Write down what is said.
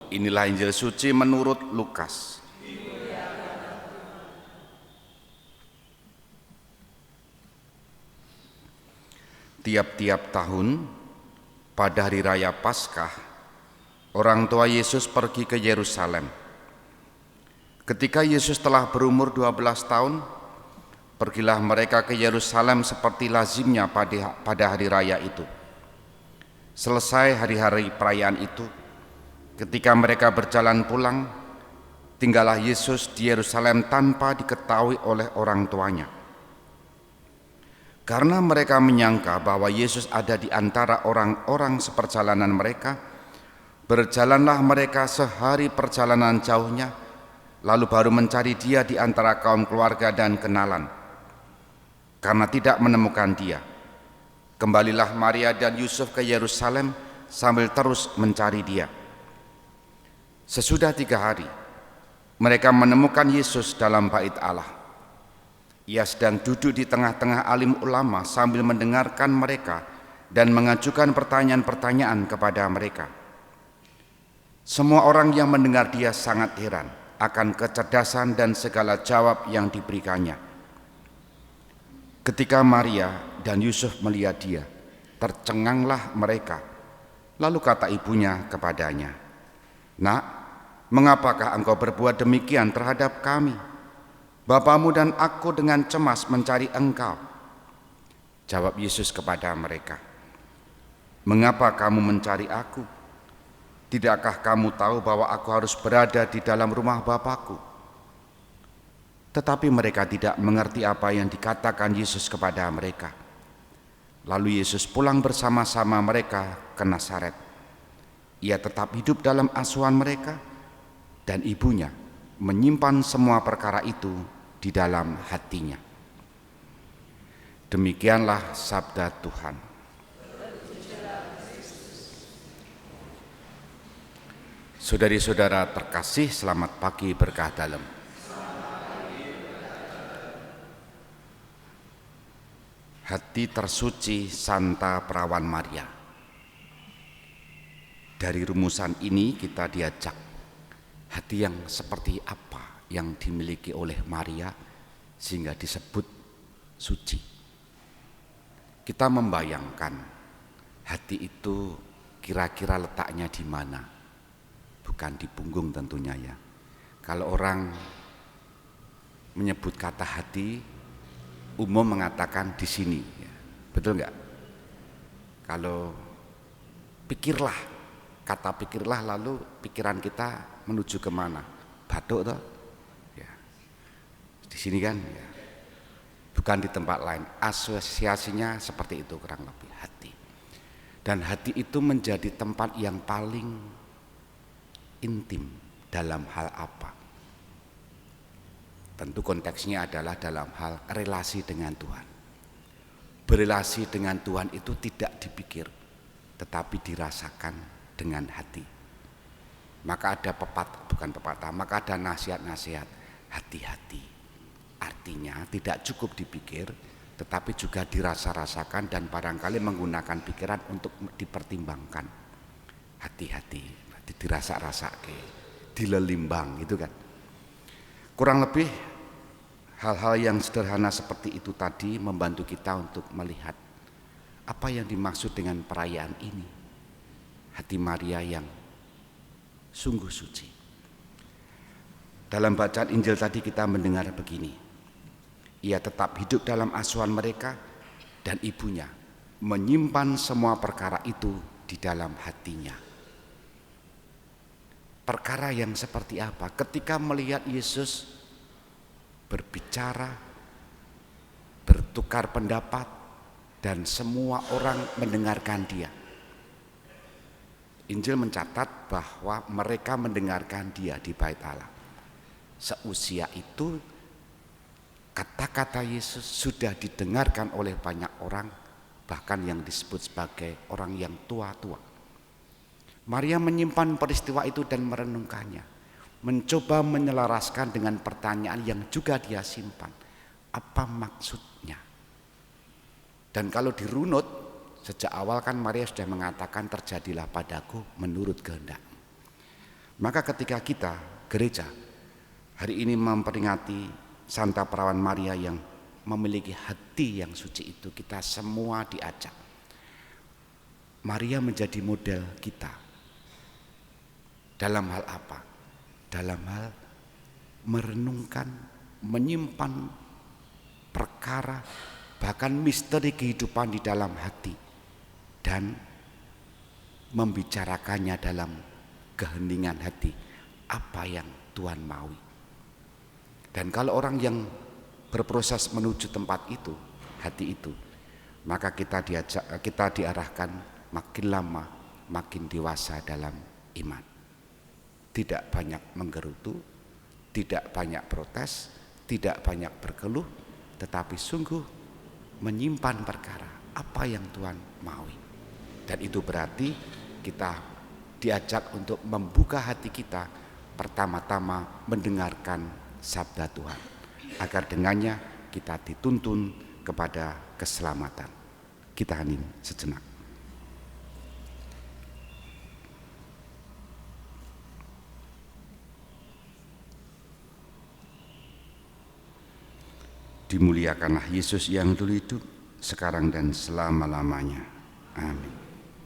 Inilah Injil suci menurut Lukas. Tiap-tiap tahun pada hari raya Paskah, orang tua Yesus pergi ke Yerusalem. Ketika Yesus telah berumur 12 tahun, pergilah mereka ke Yerusalem seperti lazimnya pada hari raya itu. Selesai hari-hari perayaan itu, ketika mereka berjalan pulang, tinggallah Yesus di Yerusalem tanpa diketahui oleh orang tuanya. Karena mereka menyangka bahwa Yesus ada di antara orang-orang seperjalanan mereka, berjalanlah mereka sehari perjalanan jauhnya, lalu baru mencari Dia di antara kaum keluarga dan kenalan. Karena tidak menemukan Dia, kembalilah Maria dan Yusuf ke Yerusalem sambil terus mencari Dia. Sesudah 3 hari, mereka menemukan Yesus dalam bait Allah. Ia sedang duduk di tengah-tengah alim ulama sambil mendengarkan mereka dan mengajukan pertanyaan-pertanyaan kepada mereka. Semua orang yang mendengar Dia sangat heran akan kecerdasan dan segala jawab yang diberikannya. Ketika Maria dan Yusuf melihat Dia, tercenganglah mereka. Lalu kata ibunya kepadanya, "Nak, mengapakah engkau berbuat demikian terhadap kami? Bapamu dan aku dengan cemas mencari engkau." Jawab Yesus kepada mereka, "Mengapa kamu mencari aku? Tidakkah kamu tahu bahwa aku harus berada di dalam rumah Bapakku?" Tetapi mereka tidak mengerti apa yang dikatakan Yesus kepada mereka. Lalu Yesus pulang bersama-sama mereka ke Nazaret. Ia tetap hidup dalam asuhan mereka, dan ibunya menyimpan semua perkara itu di dalam hatinya. Demikianlah sabda Tuhan. Saudari-saudara terkasih, selamat pagi berkah dalam. Hati tersuci Santa Perawan Maria. Dari rumusan ini kita diajak, hati yang seperti apa yang dimiliki oleh Maria sehingga disebut suci. Kita membayangkan hati itu kira-kira letaknya di mana, bukan di punggung tentunya ya. Kalau orang menyebut kata hati, umum mengatakan di sini, ya. Betul nggak? Kalau pikirlah, kata pikirlah, lalu pikiran kita menuju kemana? Batuk toh? Ya. Di sini kan? Ya. Bukan di tempat lain. Asosiasinya seperti itu kurang lebih, hati. Dan hati itu menjadi tempat yang paling intim dalam hal apa? Tentu konteksnya adalah dalam hal relasi dengan Tuhan. Berelasi dengan Tuhan itu tidak dipikir, tetapi dirasakan dengan hati. Maka ada maka ada nasihat-nasihat, hati-hati. Artinya tidak cukup dipikir, tetapi juga dirasa-rasakan dan barangkali menggunakan pikiran untuk dipertimbangkan. Hati-hati, dirasa-rasake, dilelimbang gitu kan. Kurang lebih hal-hal yang sederhana seperti itu tadi membantu kita untuk melihat apa yang dimaksud dengan perayaan ini. Hati Maria yang sungguh suci. Dalam bacaan Injil tadi kita mendengar begini. Ia tetap hidup dalam asuhan mereka dan ibunya menyimpan semua perkara itu di dalam hatinya. Perkara yang seperti apa? Ketika melihat Yesus berbicara, bertukar pendapat, dan semua orang mendengarkan Dia. Injil mencatat bahwa mereka mendengarkan Dia di bait Allah. Seusia itu kata-kata Yesus sudah didengarkan oleh banyak orang, bahkan yang disebut sebagai orang yang tua-tua. Maria menyimpan peristiwa itu dan merenungkannya, mencoba menyelaraskan dengan pertanyaan yang juga dia simpan. Apa maksudnya? Dan kalau dirunut, sejak awal kan Maria sudah mengatakan terjadilah padaku menurut kehendak. Maka ketika kita gereja hari ini memperingati Santa Perawan Maria yang memiliki hati yang suci itu, kita semua diajak. Maria menjadi model kita. Dalam hal apa? Dalam hal merenungkan, menyimpan perkara, bahkan misteri kehidupan di dalam hati, dan membicarakannya dalam keheningan hati, apa yang Tuhan mau. Dan kalau orang yang berproses menuju tempat itu, hati itu, maka kita diarahkan makin lama makin dewasa dalam iman. Tidak banyak menggerutu, tidak banyak protes, tidak banyak berkeluh, tetapi sungguh menyimpan perkara apa yang Tuhan maui. Dan itu berarti kita diajak untuk membuka hati kita, pertama-tama mendengarkan sabda Tuhan, agar dengannya kita dituntun kepada keselamatan. Kita hening sejenak. Dimuliakanlah Yesus yang dulu hidup, sekarang dan selama-lamanya. Amin.